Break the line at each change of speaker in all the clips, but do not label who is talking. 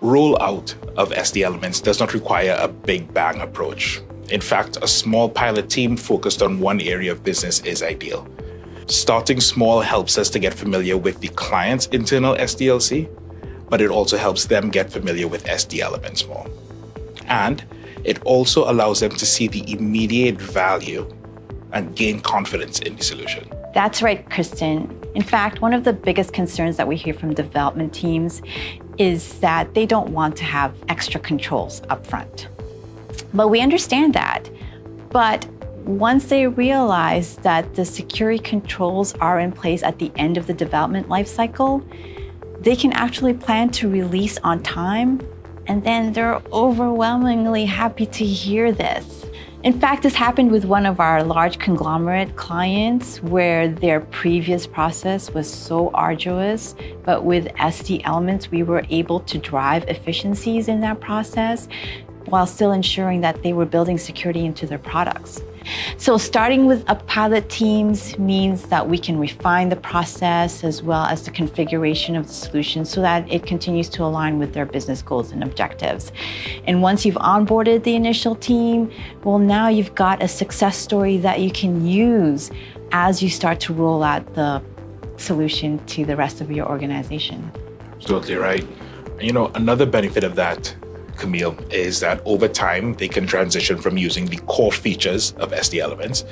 Rollout of SD Elements does not require a big bang approach. In fact, a small pilot team focused on one area of business is ideal. Starting small helps us to get familiar with the client's internal SDLC, but it also helps them get familiar with SD Elements more. And it also allows them to see the immediate value and gain confidence in the solution.
That's right, Kryston. In fact, one of the biggest concerns that we hear from development teams is that they don't want to have extra controls up front. But we understand that. But once they realize that the security controls are in place at the end of the development lifecycle, they can actually plan to release on time, and then they're overwhelmingly happy to hear this. In fact, this happened with one of our large conglomerate clients where their previous process was so arduous, but with SD Elements, we were able to drive efficiencies in that process while still ensuring that they were building security into their products. So starting with a pilot teams means that we can refine the process as well as the configuration of the solution so that it continues to align with their business goals and objectives. And once you've onboarded the initial team, well, now you've got a success story that you can use as you start to roll out the solution to the rest of your organization.
Absolutely right. Another benefit of that, Camille, is that over time, they can transition from using the core features of SD Elements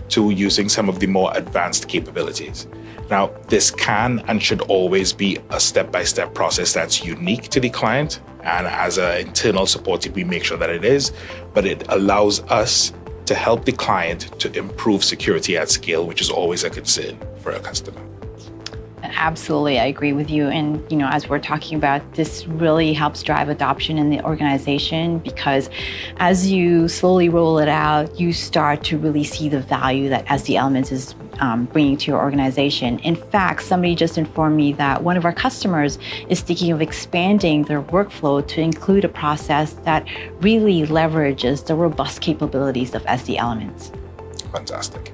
to using some of the more advanced capabilities. Now, this can and should always be a step-by-step process that's unique to the client. And as an internal support team, we make sure that it is, but it allows us to help the client to improve security at scale, which is always a concern for a customer.
Absolutely, I agree with you. And as we're talking about, this really helps drive adoption in the organization because as you slowly roll it out, you start to really see the value that SD Elements is bringing to your organization. In fact, somebody just informed me that one of our customers is thinking of expanding their workflow to include a process that really leverages the robust capabilities of SD Elements.
Fantastic.